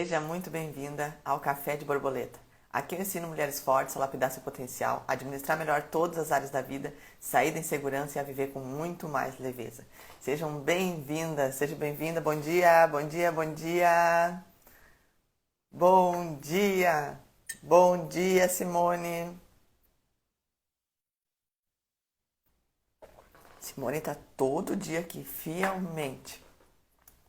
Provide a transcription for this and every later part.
Seja muito bem-vinda ao Café de Borboleta. Aqui eu ensino mulheres fortes a lapidar seu potencial, a administrar melhor todas as áreas da vida, sair da insegurança e a viver com muito mais leveza. Sejam bem-vindas, seja bem-vinda. Bom dia, bom dia, bom dia. Bom dia. Bom dia, Simone. Simone tá todo dia aqui, fielmente.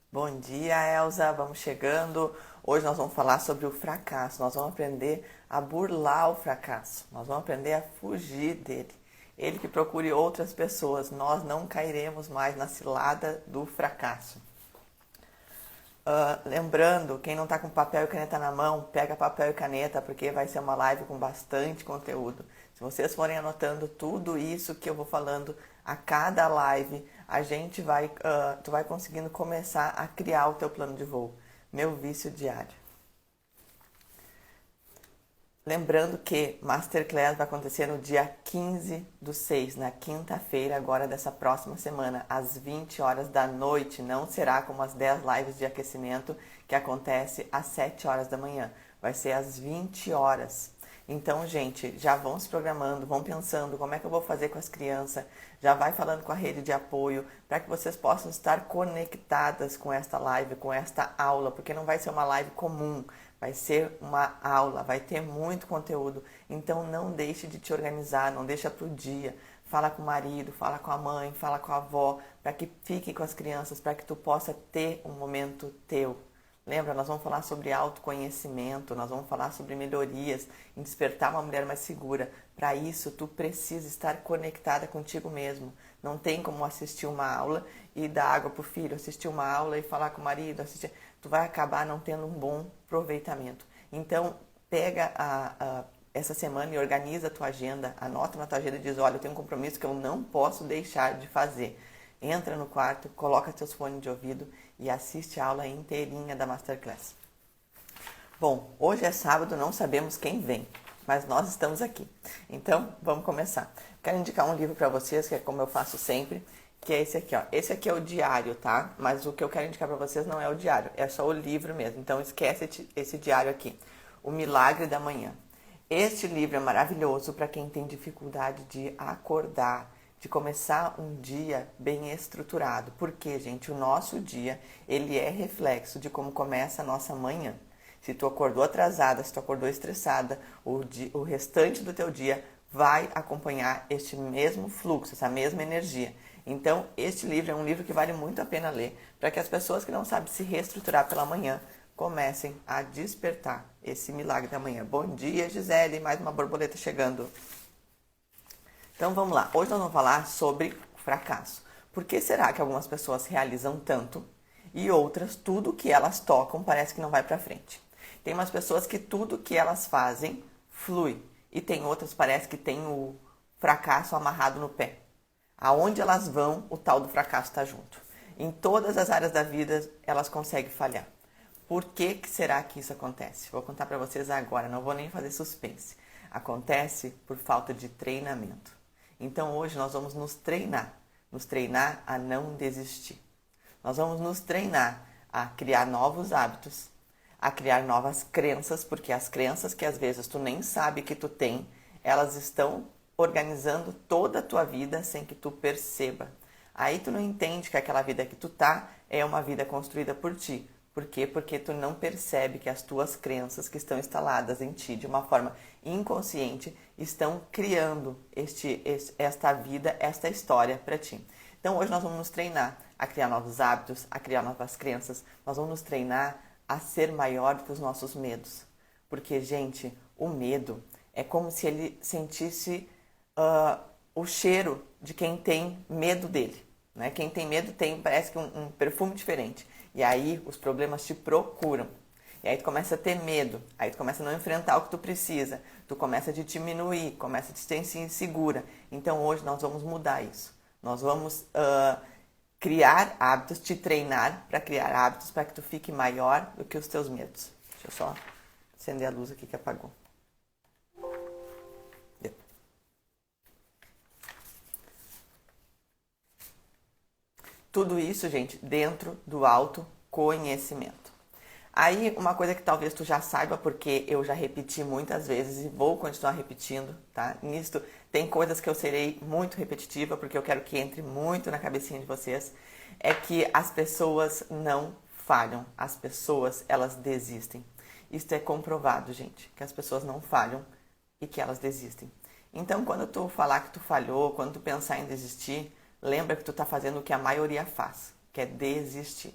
Bom dia, Elza. Vamos chegando. Hoje nós vamos falar sobre o fracasso. Nós vamos aprender a burlar o fracasso. Nós vamos aprender a fugir dele. Ele que procure outras pessoas. Nós não cairemos mais na cilada do fracasso. Lembrando, quem não está com papel e caneta na mão, pega papel e caneta, porque vai ser uma live com bastante conteúdo. Se vocês forem anotando tudo isso que eu vou falando a cada live, tu vai conseguindo começar a criar o teu plano de voo. Meu vício diário. Lembrando que Masterclass vai acontecer no dia 15/6, na quinta-feira, agora dessa próxima semana, às 20 horas da noite. Não será como as 10 lives de aquecimento que acontece às 7 horas da manhã. Vai ser às 20 horas. Então, gente, já vão se programando, vão pensando como é que eu vou fazer com as crianças, já vai falando com a rede de apoio para que vocês possam estar conectadas com esta live, com esta aula, porque não vai ser uma live comum, vai ser uma aula, vai ter muito conteúdo. Então não deixe de te organizar, não deixa para o dia. Fala com o marido, fala com a mãe, fala com a avó, para que fique com as crianças, para que tu possa ter um momento teu. Lembra, nós vamos falar sobre autoconhecimento, nós vamos falar sobre melhorias, em despertar uma mulher mais segura. Para isso, tu precisa estar conectada contigo mesmo. Não tem como assistir uma aula e dar água pro filho, assistir uma aula e falar com o marido, assistir. Tu vai acabar não tendo um bom aproveitamento. Então, pega essa semana e organiza a tua agenda, anota na tua agenda e diz, olha, eu tenho um compromisso que eu não posso deixar de fazer. Entra no quarto, coloca teus fones de ouvido e assiste a aula inteirinha da Masterclass. Bom, hoje é sábado, não sabemos quem vem, mas nós estamos aqui. Então, vamos começar. Quero indicar um livro para vocês, que é como eu faço sempre, que é esse aqui, ó. Esse aqui é o diário, tá? Mas o que eu quero indicar para vocês não é o diário, é só o livro mesmo. Então, esquece esse diário aqui. O Milagre da Manhã. Este livro é maravilhoso para quem tem dificuldade de acordar, de começar um dia bem estruturado. Porque, gente, o nosso dia, ele é reflexo de como começa a nossa manhã. Se tu acordou atrasada, se tu acordou estressada, o restante do teu dia vai acompanhar este mesmo fluxo, essa mesma energia. Então, este livro é um livro que vale muito a pena ler, para que as pessoas que não sabem se reestruturar pela manhã comecem a despertar esse milagre da manhã. Bom dia, Gisele, mais uma borboleta chegando. Então vamos lá, hoje nós vamos falar sobre fracasso. Por que será que algumas pessoas realizam tanto e outras, tudo que elas tocam parece que não vai para frente? Tem umas pessoas que tudo que elas fazem flui e tem outras parece que tem o fracasso amarrado no pé. Aonde elas vão, o tal do fracasso está junto. Em todas as áreas da vida elas conseguem falhar. Por que será que isso acontece? Vou contar para vocês agora, não vou nem fazer suspense. Acontece por falta de treinamento. Então hoje nós vamos nos treinar a não desistir. Nós vamos nos treinar a criar novos hábitos, a criar novas crenças, porque as crenças que às vezes tu nem sabe que tu tem, elas estão organizando toda a tua vida sem que tu perceba. Aí tu não entende que aquela vida que tu tá é uma vida construída por ti. Por quê? Porque tu não percebe que as tuas crenças que estão instaladas em ti de uma forma inconsciente estão criando esta vida, esta história para ti. Então hoje nós vamos nos treinar a criar novos hábitos, a criar novas crenças. Nós vamos nos treinar a ser maior do que os nossos medos. Porque, gente, o medo é como se ele sentisse o cheiro de quem tem medo dele. Né? Quem tem medo tem, parece que um perfume diferente. E aí os problemas te procuram. E aí tu começa a ter medo. Aí tu começa a não enfrentar o que tu precisa. Tu começa a te diminuir, começa a te sentir insegura. Então hoje nós vamos mudar isso. Nós vamos criar hábitos, te treinar para criar hábitos para que tu fique maior do que os teus medos. Deixa eu só acender a luz aqui que apagou. Tudo isso, gente, dentro do autoconhecimento. Aí, uma coisa que talvez tu já saiba, porque eu já repeti muitas vezes e vou continuar repetindo, tá? Nisto, tem coisas que eu serei muito repetitiva, porque eu quero que entre muito na cabecinha de vocês, é que as pessoas não falham, as pessoas, elas desistem. Isso é comprovado, gente, que as pessoas não falham e que elas desistem. Então, quando tu falar que tu falhou, quando tu pensar em desistir, lembra que tu tá fazendo o que a maioria faz, que é desistir.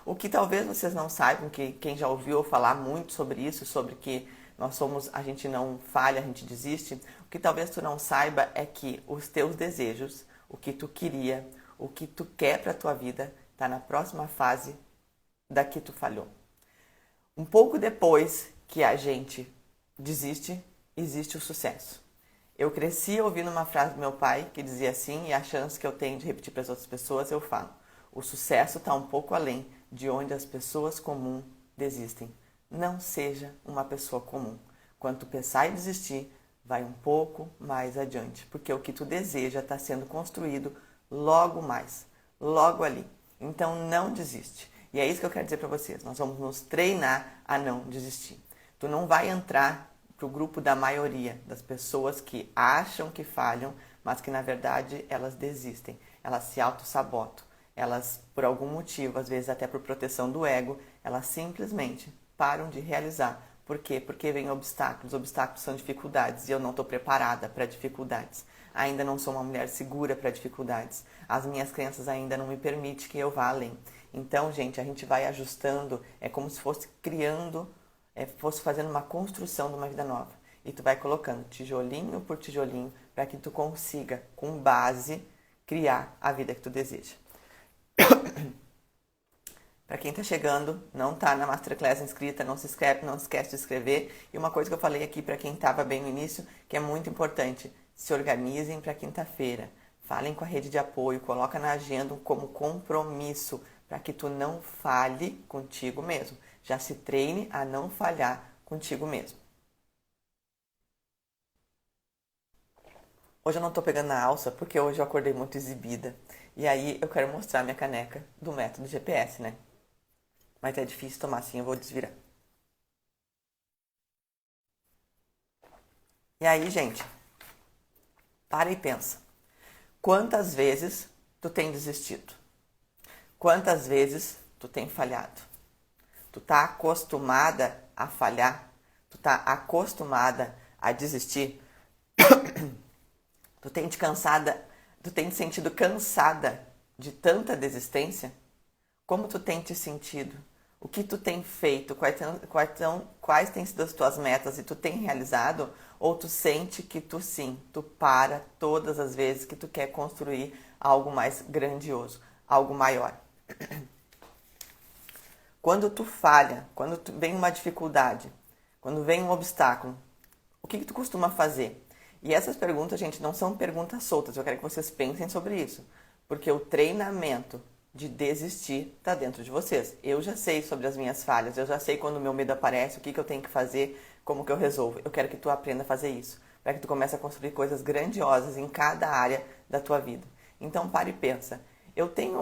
O que talvez vocês não saibam, que quem já ouviu eu falar muito sobre isso, sobre que a gente não falha, a gente desiste, o que talvez tu não saiba é que os teus desejos, o que tu queria, o que tu quer para tua vida, tá na próxima fase da que tu falhou. Um pouco depois que a gente desiste, existe o sucesso. Eu cresci ouvindo uma frase do meu pai que dizia assim, e a chance que eu tenho de repetir para as outras pessoas, eu falo: o sucesso está um pouco além de onde as pessoas comuns desistem. Não seja uma pessoa comum. Quando tu pensar em desistir, vai um pouco mais adiante, porque o que tu deseja está sendo construído logo mais, logo ali. Então não desiste. E é isso que eu quero dizer para vocês. Nós vamos nos treinar a não desistir. Tu não vai entrar para o grupo da maioria das pessoas que acham que falham, mas que na verdade elas desistem, elas se auto-sabotam, elas por algum motivo, às vezes até por proteção do ego, elas simplesmente param de realizar. Por quê? Porque vem obstáculos, obstáculos são dificuldades e eu não estou preparada para dificuldades. Ainda não sou uma mulher segura para dificuldades. As minhas crenças ainda não me permitem que eu vá além. Então, gente, a gente vai ajustando, é como se fosse criando, fosse fazendo uma construção de uma vida nova. E tu vai colocando tijolinho por tijolinho para que tu consiga, com base, criar a vida que tu deseja. Para quem está chegando, não está na Masterclass inscrita, não se esquece de inscrever. E uma coisa que eu falei aqui para quem estava bem no início, que é muito importante, se organizem para quinta-feira. Falem com a rede de apoio, coloca na agenda como compromisso, para que tu não falhe contigo mesmo. Já se treine a não falhar contigo mesmo. Hoje eu não estou pegando na alça, porque hoje eu acordei muito exibida. E aí eu quero mostrar minha caneca do método GPS, né? Mas é difícil tomar assim, eu vou desvirar. E aí, gente, para e pensa. Quantas vezes tu tem desistido? Quantas vezes tu tem falhado? Tu tá acostumada a falhar? Tu tá acostumada a desistir? Tu tem te sentido cansada de tanta desistência? Como tu tem te sentido? O que tu tem feito? Quais têm sido as tuas metas e tu tem realizado? Ou tu sente que tu para todas as vezes que tu quer construir algo mais grandioso, algo maior? Quando tu falha, quando vem uma dificuldade, quando vem um obstáculo, o que tu costuma fazer? E essas perguntas, gente, não são perguntas soltas. Eu quero que vocês pensem sobre isso. Porque o treinamento de desistir está dentro de vocês. Eu já sei sobre as minhas falhas. Eu já sei quando o meu medo aparece, o que eu tenho que fazer, como que eu resolvo. Eu quero que tu aprenda a fazer isso. Para que tu comece a construir coisas grandiosas em cada área da tua vida. Então, para e pensa. Eu tenho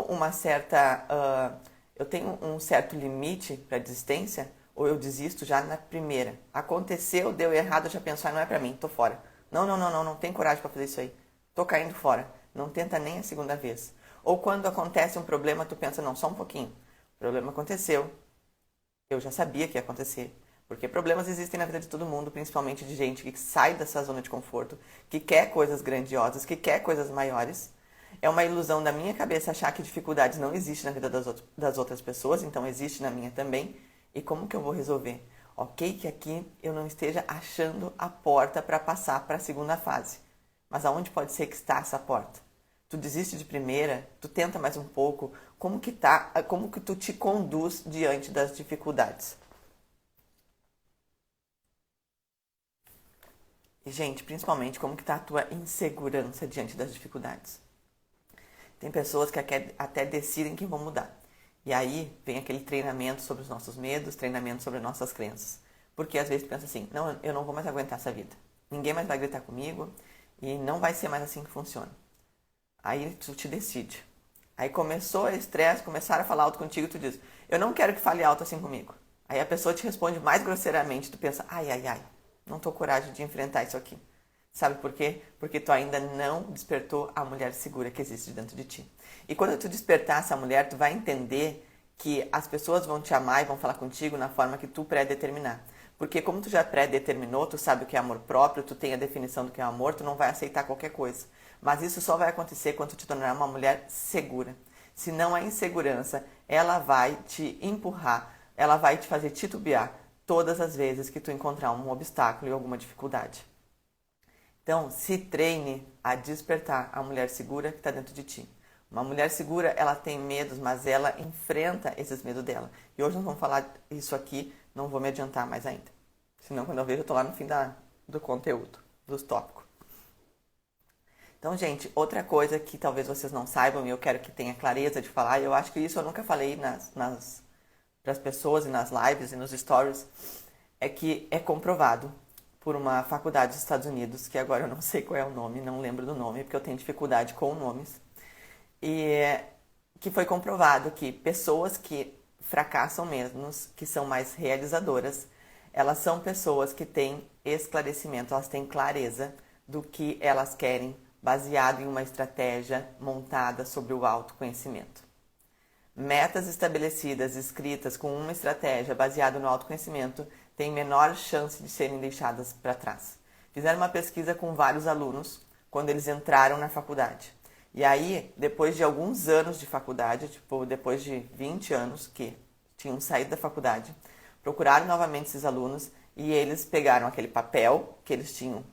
um certo limite para desistência? Ou eu desisto já na primeira? Aconteceu, deu errado, eu já penso, não é para mim, tô fora. Não tem coragem para fazer isso aí. Tô caindo fora. Não tenta nem a segunda vez. Ou quando acontece um problema, tu pensa, não, só um pouquinho. O problema aconteceu. Eu já sabia que ia acontecer. Porque problemas existem na vida de todo mundo, principalmente de gente que sai dessa zona de conforto, que quer coisas grandiosas, que quer coisas maiores. É uma ilusão da minha cabeça achar que dificuldades não existem na vida das outras pessoas, então existe na minha também. E como que eu vou resolver? Ok que aqui eu não esteja achando a porta para passar para a segunda fase. Mas aonde pode ser que está essa porta? Tu desiste de primeira? Tu tenta mais um pouco? Como que tu te conduz diante das dificuldades? E, gente, principalmente, como que tá a tua insegurança diante das dificuldades? Tem pessoas que até decidem que vão mudar. E aí vem aquele treinamento sobre os nossos medos, treinamento sobre as nossas crenças. Porque às vezes tu pensa assim, não, eu não vou mais aguentar essa vida. Ninguém mais vai gritar comigo e não vai ser mais assim que funciona. Aí tu te decide. Aí começou o estresse, começaram a falar alto contigo e tu diz, eu não quero que fale alto assim comigo. Aí a pessoa te responde mais grosseiramente, tu pensa, ai, ai, ai, não tô com coragem de enfrentar isso aqui. Sabe por quê? Porque tu ainda não despertou a mulher segura que existe dentro de ti. E quando tu despertar essa mulher, tu vai entender que as pessoas vão te amar e vão falar contigo na forma que tu pré-determinar. Porque como tu já pré-determinou, tu sabe o que é amor próprio, tu tem a definição do que é amor, tu não vai aceitar qualquer coisa. Mas isso só vai acontecer quando tu te tornar uma mulher segura. Se não há insegurança, ela vai te empurrar, ela vai te fazer titubear todas as vezes que tu encontrar um obstáculo e alguma dificuldade. Então, se treine a despertar a mulher segura que está dentro de ti. Uma mulher segura, ela tem medos, mas ela enfrenta esses medos dela. E hoje nós vamos falar isso aqui, não vou me adiantar mais ainda. Senão, quando eu vejo, eu estou lá no fim do conteúdo, dos tópicos. Então, gente, outra coisa que talvez vocês não saibam e eu quero que tenha clareza de falar, e eu acho que isso eu nunca falei para as pessoas e nas lives e nos stories, é que é comprovado por uma faculdade dos Estados Unidos, que agora eu não sei qual é o nome, não lembro do nome, porque eu tenho dificuldade com nomes, e que foi comprovado que pessoas que fracassam mesmo, que são mais realizadoras, elas são pessoas que têm esclarecimento, elas têm clareza do que elas querem, baseado em uma estratégia montada sobre o autoconhecimento. Metas estabelecidas, escritas com uma estratégia baseada no autoconhecimento, têm menor chance de serem deixadas para trás. Fizeram uma pesquisa com vários alunos quando eles entraram na faculdade. E aí, depois de alguns anos de faculdade, tipo, depois de 20 anos que tinham saído da faculdade, procuraram novamente esses alunos e eles pegaram aquele papel que eles tinham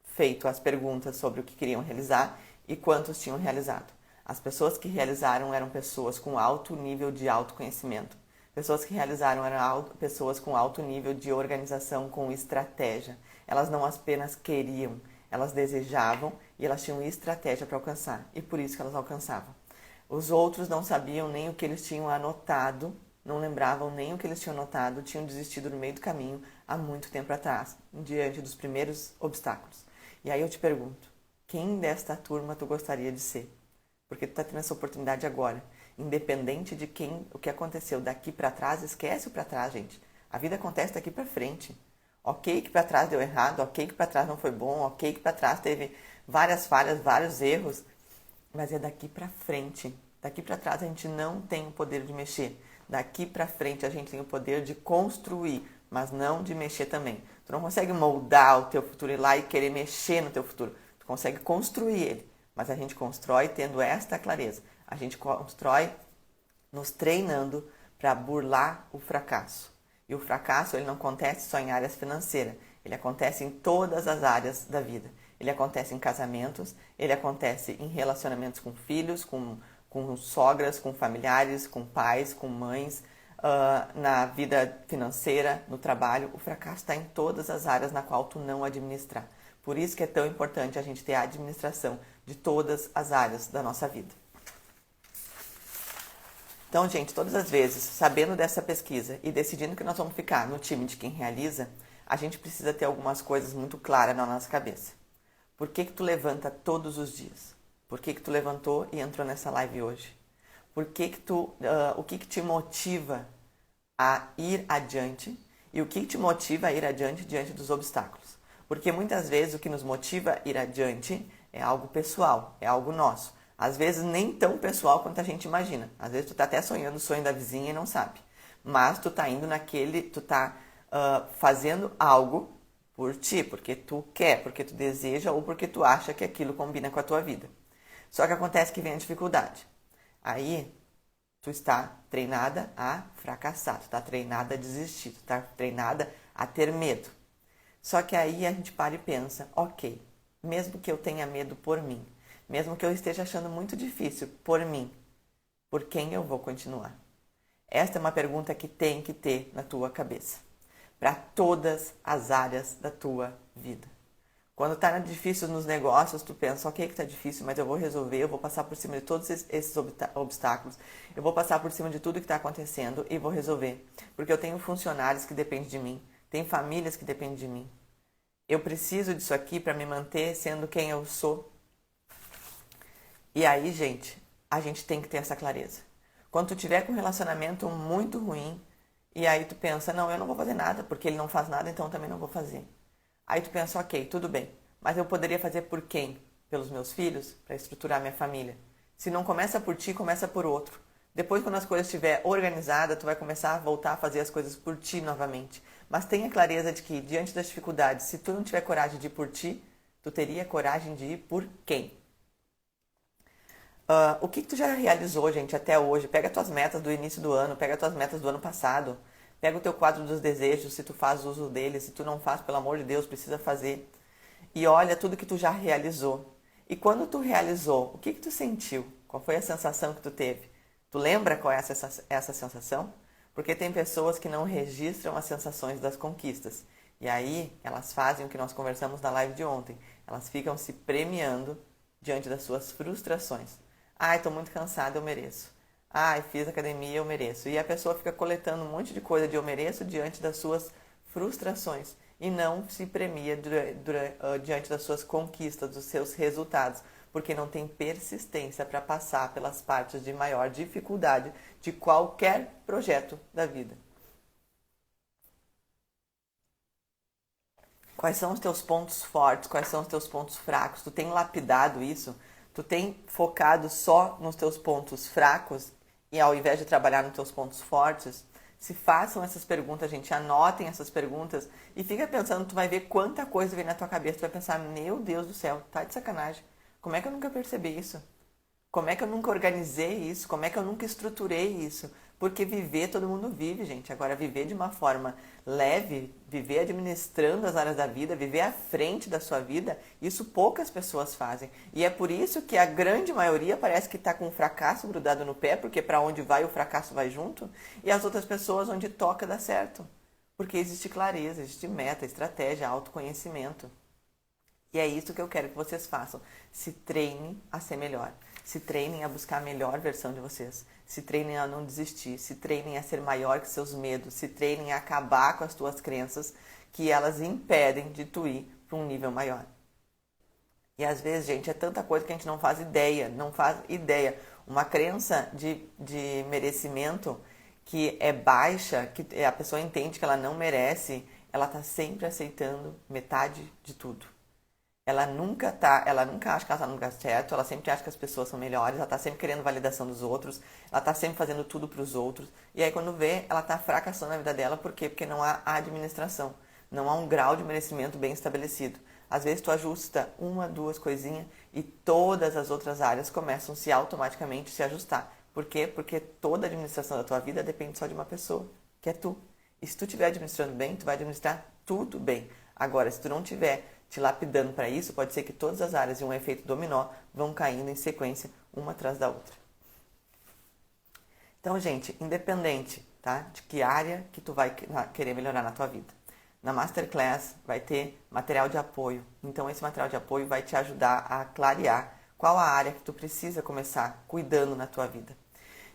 feito as perguntas sobre o que queriam realizar e quantos tinham realizado. As pessoas que realizaram eram pessoas com alto nível de autoconhecimento. Pessoas que realizaram eram pessoas com alto nível de organização, com estratégia. Elas não apenas queriam, elas desejavam e elas tinham estratégia para alcançar. E por isso que elas alcançavam. Os outros não sabiam nem o que eles tinham anotado, não lembravam nem o que eles tinham anotado, tinham desistido no meio do caminho há muito tempo atrás, diante dos primeiros obstáculos. E aí eu te pergunto, quem desta turma tu gostaria de ser? Porque tu está tendo essa oportunidade agora. Independente de o que aconteceu daqui para trás, esquece o para trás, gente. A vida acontece daqui para frente. Ok que para trás deu errado, ok que para trás não foi bom, ok que para trás teve várias falhas, vários erros, mas é daqui para frente. Daqui para trás a gente não tem o poder de mexer. Daqui para frente a gente tem o poder de construir, mas não de mexer também. Tu não consegue moldar o teu futuro, ir lá e querer mexer no teu futuro. Tu consegue construir ele, mas a gente constrói tendo esta clareza. A gente constrói nos treinando para burlar o fracasso. E o fracasso ele não acontece só em áreas financeiras, ele acontece em todas as áreas da vida. Ele acontece em casamentos, ele acontece em relacionamentos com filhos, com sogras, com familiares, com pais, com mães, na vida financeira, no trabalho. O fracasso está em todas as áreas na qual tu não administrar. Por isso que é tão importante a gente ter a administração de todas as áreas da nossa vida. Então, gente, todas as vezes, sabendo dessa pesquisa e decidindo que nós vamos ficar no time de quem realiza, a gente precisa ter algumas coisas muito claras na nossa cabeça. Por que tu levanta todos os dias? Por que tu levantou e entrou nessa live hoje? O que que te motiva a ir adiante? E o que te motiva a ir adiante diante dos obstáculos? Porque muitas vezes o que nos motiva a ir adiante é algo pessoal, é algo nosso. Às vezes nem tão pessoal quanto a gente imagina. Às vezes tu tá até sonhando o sonho da vizinha e não sabe. Mas tu tá indo tu tá fazendo algo por ti, porque tu quer, porque tu deseja ou porque tu acha que aquilo combina com a tua vida. Só que acontece que vem a dificuldade. Aí tu está treinada a fracassar, tu está treinada a desistir, tu está treinada a ter medo. Só que aí a gente para e pensa, ok, mesmo que eu tenha medo por mim, mesmo que eu esteja achando muito difícil por mim, por quem eu vou continuar? Esta é uma pergunta que tem que ter na tua cabeça, para todas as áreas da tua vida. Quando está difícil nos negócios, tu pensa, ok que está difícil, mas eu vou resolver, eu vou passar por cima de todos esses obstáculos, eu vou passar por cima de tudo que está acontecendo e vou resolver. Porque eu tenho funcionários que dependem de mim, tenho famílias que dependem de mim. Eu preciso disso aqui para me manter sendo quem eu sou. E aí, gente, a gente tem que ter essa clareza. Quando tu tiver com um relacionamento muito ruim, E aí tu pensa, não, eu não vou fazer nada, porque ele não faz nada, então eu também não vou fazer. Aí tu pensa, ok, tudo bem, mas eu poderia fazer por quem? Pelos meus filhos, para estruturar minha família. Se não começa por ti, começa por outro. Depois, quando as coisas estiver organizada, tu vai começar a voltar a fazer as coisas por ti novamente. Mas tenha clareza de que, diante das dificuldades, se tu não tiver coragem de ir por ti, tu teria coragem de ir por quem? O que tu já realizou, gente, até hoje? Pega tuas metas do início do ano, pega tuas metas do ano passado, pega o teu quadro dos desejos, se tu faz uso dele, se tu não faz, pelo amor de Deus, precisa fazer. E olha tudo que tu já realizou. E quando tu realizou, o que tu sentiu? Qual foi a sensação que tu teve? Tu lembra qual é essa sensação? Porque tem pessoas que não registram as sensações das conquistas. E aí elas fazem o que nós conversamos na live de ontem. Elas ficam se premiando diante das suas frustrações. Ai, estou muito cansada, eu mereço. Ai, fiz academia, eu mereço. E a pessoa fica coletando um monte de coisa de eu mereço diante das suas frustrações e não se premia diante das suas conquistas, dos seus resultados, porque não tem persistência para passar pelas partes de maior dificuldade de qualquer projeto da vida. Quais são os teus pontos fortes? Quais são os teus pontos fracos? Tu tem lapidado isso? Tu tem focado só nos teus pontos fracos e ao invés de trabalhar nos teus pontos fortes? Se façam essas perguntas, gente, anotem essas perguntas e fica pensando, tu vai ver quanta coisa vem na tua cabeça, tu vai pensar, meu Deus do céu, tá de sacanagem. Como é que eu nunca percebi isso? Como é que eu nunca organizei isso? Como é que eu nunca estruturei isso? Porque viver, todo mundo vive, gente. Agora, viver de uma forma leve, viver administrando as áreas da vida, viver à frente da sua vida, isso poucas pessoas fazem. E é por isso que a grande maioria parece que está com um fracasso grudado no pé, porque para onde vai o fracasso vai junto, e as outras pessoas onde toca dá certo. Porque existe clareza, existe meta, estratégia, autoconhecimento. E é isso que eu quero que vocês façam. Se treinem a ser melhor. Se treinem a buscar a melhor versão de vocês. Se treinem a não desistir. Se treinem a ser maior que seus medos. Se treinem a acabar com as tuas crenças que elas impedem de tu ir para um nível maior. E às vezes, gente, é tanta coisa que a gente não faz ideia. Não faz ideia. Uma crença de merecimento que é baixa, que a pessoa entende que ela não merece, ela está sempre aceitando metade de tudo. Ela nunca acha que ela está no lugar certo, ela sempre acha que as pessoas são melhores, ela está sempre querendo validação dos outros, ela está sempre fazendo tudo para os outros. E aí quando vê, ela está fracassando na vida dela, por quê? Porque não há administração, não há um grau de merecimento bem estabelecido. Às vezes tu ajusta uma, duas coisinhas e todas as outras áreas começam a automaticamente se ajustar. Por quê? Porque toda a administração da tua vida depende só de uma pessoa, que é tu. E se tu estiver administrando bem, tu vai administrar tudo bem. Agora, se tu não tiver te lapidando para isso, pode ser que todas as áreas de um efeito dominó vão caindo em sequência, uma atrás da outra. Então, gente, independente, tá, de que área que tu vai querer melhorar na tua vida, na Masterclass vai ter material de apoio. Então, esse material de apoio vai te ajudar a clarear qual a área que tu precisa começar cuidando na tua vida.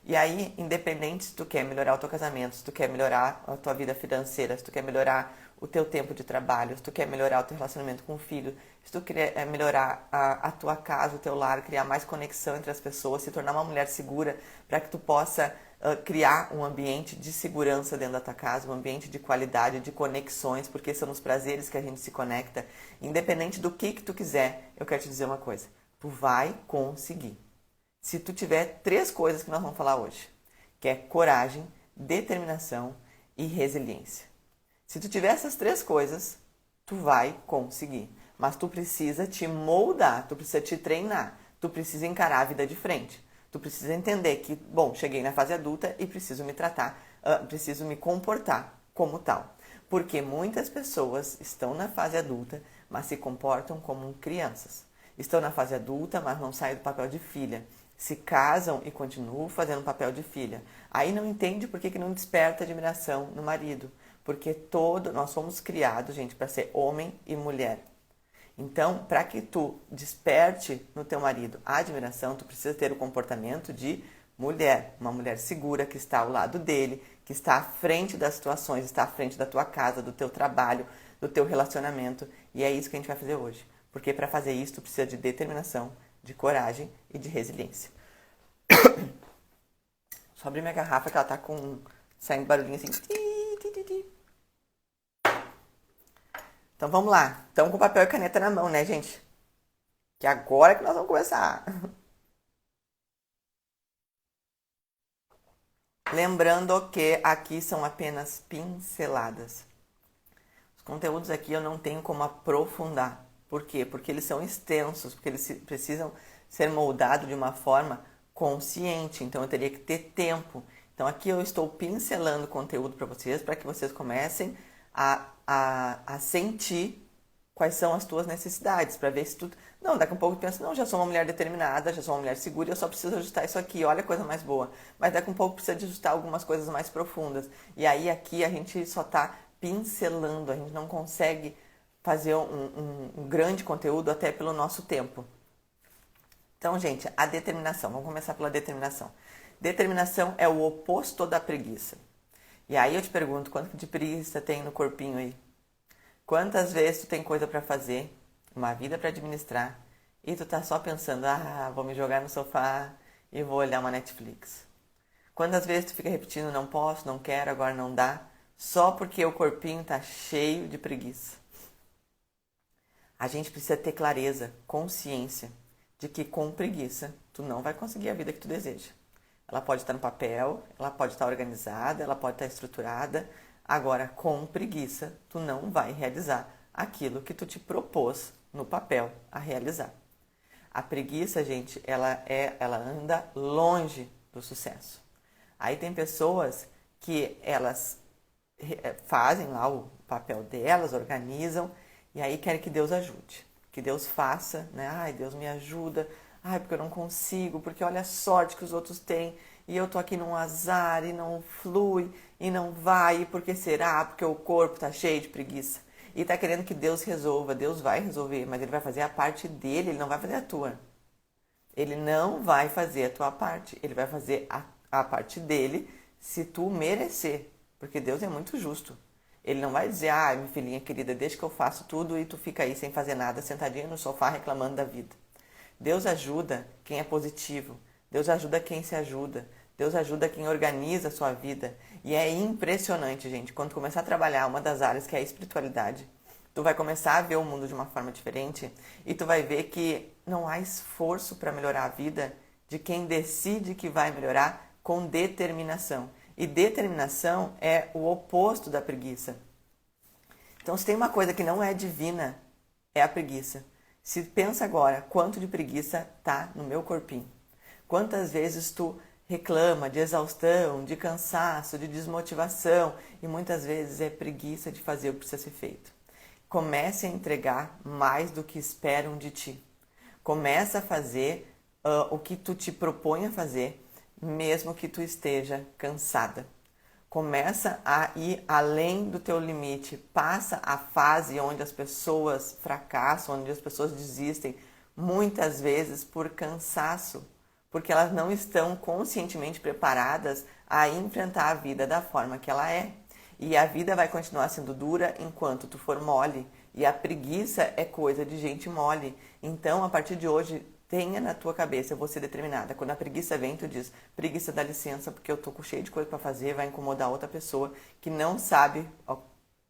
E aí, independente se tu quer melhorar o teu casamento, se tu quer melhorar a tua vida financeira, se tu quer melhorar o teu tempo de trabalho, se tu quer melhorar o teu relacionamento com o filho, se tu quer melhorar a tua casa, o teu lar, criar mais conexão entre as pessoas, se tornar uma mulher segura para que tu possa criar um ambiente de segurança dentro da tua casa, um ambiente de qualidade, de conexões, porque são os prazeres que a gente se conecta. Independente do que tu quiser, eu quero te dizer uma coisa, tu vai conseguir. Se tu tiver 3 coisas que nós vamos falar hoje, que é coragem, determinação e resiliência. Se tu tiver essas 3 coisas, tu vai conseguir. Mas tu precisa te moldar, tu precisa te treinar, tu precisa encarar a vida de frente. Tu precisa entender que, bom, cheguei na fase adulta e preciso me tratar, preciso me comportar como tal. Porque muitas pessoas estão na fase adulta, mas se comportam como crianças. Estão na fase adulta, mas não saem do papel de filha. Se casam e continuam fazendo o papel de filha. Aí não entende por que não desperta admiração no marido. Porque nós fomos criados, gente, para ser homem e mulher. Então, para que tu desperte no teu marido a admiração, tu precisa ter o comportamento de mulher. Uma mulher segura que está ao lado dele, que está à frente das situações, está à frente da tua casa, do teu trabalho, do teu relacionamento. E é isso que a gente vai fazer hoje. Porque para fazer isso, tu precisa de determinação, de coragem e de resiliência. Só abrir minha garrafa que ela tá saindo barulhinho assim. Então vamos lá. Estamos com papel e caneta na mão, né, gente? Que agora que nós vamos começar. Lembrando que aqui são apenas pinceladas. Os conteúdos aqui eu não tenho como aprofundar. Por quê? Porque eles são extensos, porque eles precisam ser moldados de uma forma consciente. Então eu teria que ter tempo. Então aqui eu estou pincelando conteúdo para vocês, para que vocês comecem a sentir quais são as tuas necessidades, para ver se tu... Não, daqui a pouco tu pensa, não, já sou uma mulher determinada, já sou uma mulher segura, eu só preciso ajustar isso aqui, olha a coisa mais boa. Mas daqui a pouco precisa de ajustar algumas coisas mais profundas. E aí aqui a gente só está pincelando, a gente não consegue fazer um grande conteúdo até pelo nosso tempo. Então, gente, a determinação. Vamos começar pela determinação. Determinação é o oposto da preguiça. E aí eu te pergunto, quanto de preguiça tem no corpinho aí? Quantas vezes tu tem coisa para fazer, uma vida para administrar, e tu tá só pensando, vou me jogar no sofá e vou olhar uma Netflix? Quantas vezes tu fica repetindo, não posso, não quero, agora não dá, só porque o corpinho tá cheio de preguiça? A gente precisa ter clareza, consciência, de que com preguiça tu não vai conseguir a vida que tu deseja. Ela pode estar no papel, ela pode estar organizada, ela pode estar estruturada. Agora, com preguiça, tu não vai realizar aquilo que tu te propôs no papel a realizar. A preguiça, gente, ela anda longe do sucesso. Aí tem pessoas que elas fazem lá o papel delas, organizam, e aí querem que Deus ajude. Que Deus faça, né? Ai, Deus me ajuda. Ai, porque eu não consigo, porque olha a sorte que os outros têm, e eu tô aqui num azar, e não flui, e não vai, e por que será? Porque o corpo tá cheio de preguiça. E tá querendo que Deus resolva. Deus vai resolver, mas Ele vai fazer a parte dele, Ele não vai fazer a tua. Ele não vai fazer a tua parte, Ele vai fazer a parte dele se tu merecer, porque Deus é muito justo. Ele não vai dizer, minha filhinha querida, deixa que eu faço tudo e tu fica aí sem fazer nada, sentadinha no sofá reclamando da vida. Deus ajuda quem é positivo. Deus ajuda quem se ajuda. Deus ajuda quem organiza a sua vida. E é impressionante, gente, quando tu começar a trabalhar uma das áreas que é a espiritualidade, tu vai começar a ver o mundo de uma forma diferente e tu vai ver que não há esforço para melhorar a vida de quem decide que vai melhorar com determinação. E determinação é o oposto da preguiça. Então, se tem uma coisa que não é divina, é a preguiça. Se pensa agora, quanto de preguiça tá no meu corpinho? Quantas vezes tu reclama de exaustão, de cansaço, de desmotivação, e muitas vezes é preguiça de fazer o que precisa ser feito. Comece a entregar mais do que esperam de ti. Começa a fazer o que tu te propõe a fazer, mesmo que tu esteja cansada. Começa a ir além do teu limite. Passa a fase onde as pessoas fracassam, onde as pessoas desistem, muitas vezes por cansaço, porque elas não estão conscientemente preparadas a enfrentar a vida da forma que ela é. E a vida vai continuar sendo dura enquanto tu for mole. E a preguiça é coisa de gente mole. Então, a partir de hoje, tenha na tua cabeça, eu vou ser determinada. Quando a preguiça vem, tu diz, preguiça, dá licença, porque eu tô cheio de coisa para fazer, vai incomodar outra pessoa que não sabe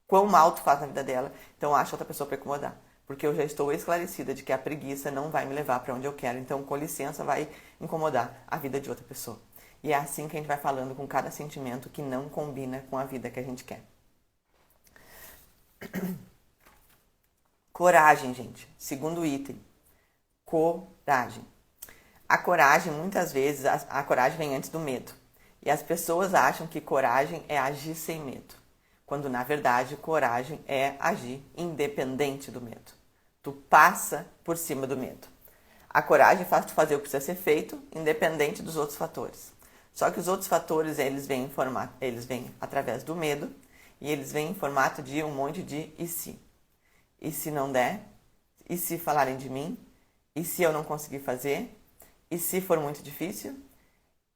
quão mal tu faz na vida dela, então acha outra pessoa para incomodar. Porque eu já estou esclarecida de que a preguiça não vai me levar para onde eu quero, então com licença vai incomodar a vida de outra pessoa. E é assim que a gente vai falando com cada sentimento que não combina com a vida que a gente quer. Coragem, gente. Segundo item. Coragem. A coragem, muitas vezes, a coragem vem antes do medo. E as pessoas acham que coragem é agir sem medo. Quando, na verdade, coragem é agir independente do medo. Tu passa por cima do medo. A coragem faz tu fazer o que precisa ser feito, independente dos outros fatores. Só que os outros fatores, eles vêm através do medo e eles vêm em formato de um monte de e se. E se não der? E se falarem de mim? E se eu não conseguir fazer? E se for muito difícil?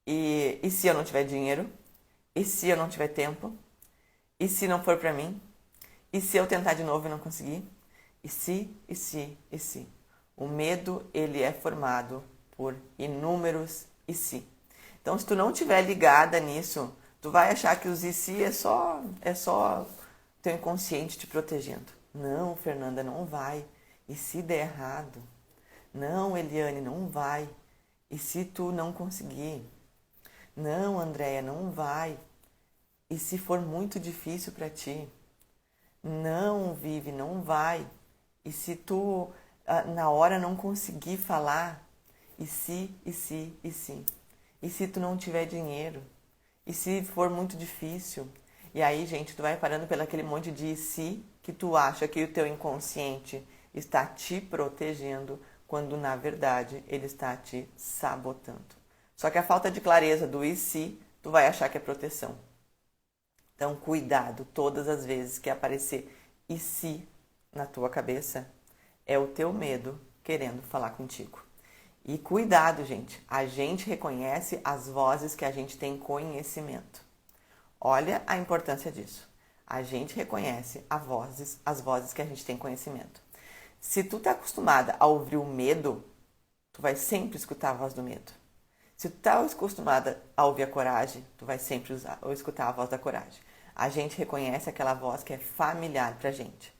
E se eu não tiver dinheiro? E se eu não tiver tempo? E se não for pra mim? E se eu tentar de novo e não conseguir? E se? O medo, ele é formado por inúmeros e se. Então, se tu não estiver ligada nisso, Tu vai achar que os e se é só teu inconsciente te protegendo. Não, Fernanda, não vai. E se der errado? Não, Eliane, não vai. E se tu não conseguir? Não, Andréia, não vai. E se for muito difícil para ti? Não, Vive, não vai. E se tu na hora não conseguir falar? E se, e se, e se? E se tu não tiver dinheiro? E se for muito difícil? E aí, gente, tu vai parando pelo aquele monte de e se que tu acha que o teu inconsciente está te protegendo, quando na verdade ele está te sabotando. Só que a falta de clareza do e se, tu vai achar que é proteção. Então, cuidado todas as vezes que aparecer e se na tua cabeça, é o teu medo querendo falar contigo. E cuidado, gente, a gente reconhece as vozes que a gente tem conhecimento. Olha a importância disso. A gente reconhece as vozes que a gente tem conhecimento. Se tu tá acostumada a ouvir o medo, tu vai sempre escutar a voz do medo. Se tu tá acostumada a ouvir a coragem, tu vai sempre escutar a voz da coragem. A gente reconhece aquela voz que é familiar pra gente.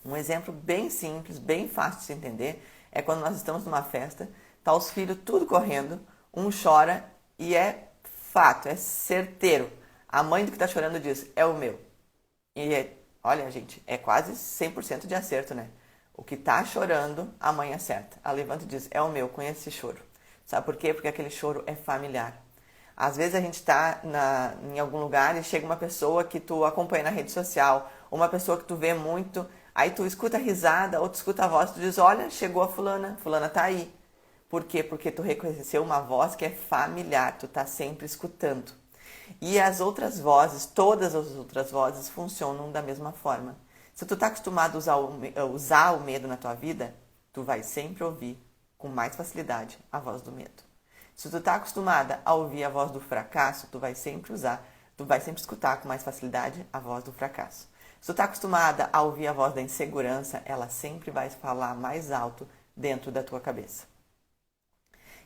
Um exemplo bem simples, bem fácil de se entender, é quando nós estamos numa festa, tá os filhos tudo correndo, um chora e é fato, é certeiro. A mãe do que tá chorando diz, é o meu. E olha, gente, é quase 100% de acerto, né? O que tá chorando, a mãe acerta. Ela levanta e diz, é o meu, conheço esse choro. Sabe por quê? Porque aquele choro é familiar. Às vezes a gente está em algum lugar e chega uma pessoa que tu acompanha na rede social, uma pessoa que tu vê muito, aí tu escuta a risada ou tu escuta a voz e tu diz, olha, chegou a fulana tá aí. Por quê? Porque tu reconheceu uma voz que é familiar, tu tá sempre escutando. E as outras vozes, todas as outras vozes funcionam da mesma forma. Se tu tá acostumado a usar o medo na tua vida, tu vai sempre ouvir com mais facilidade a voz do medo. Se tu tá acostumada a ouvir a voz do fracasso, tu vai sempre escutar com mais facilidade a voz do fracasso. Se tu tá acostumada a ouvir a voz da insegurança, ela sempre vai falar mais alto dentro da tua cabeça.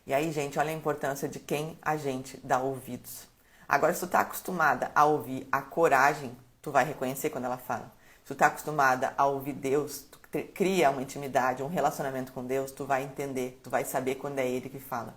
E aí, gente, olha a importância de quem a gente dá ouvidos. Agora, se tu tá acostumada a ouvir a coragem, tu vai reconhecer quando ela fala. Se tu tá acostumada a ouvir Deus, tu cria uma intimidade, um relacionamento com Deus, tu vai entender, tu vai saber quando é Ele que fala.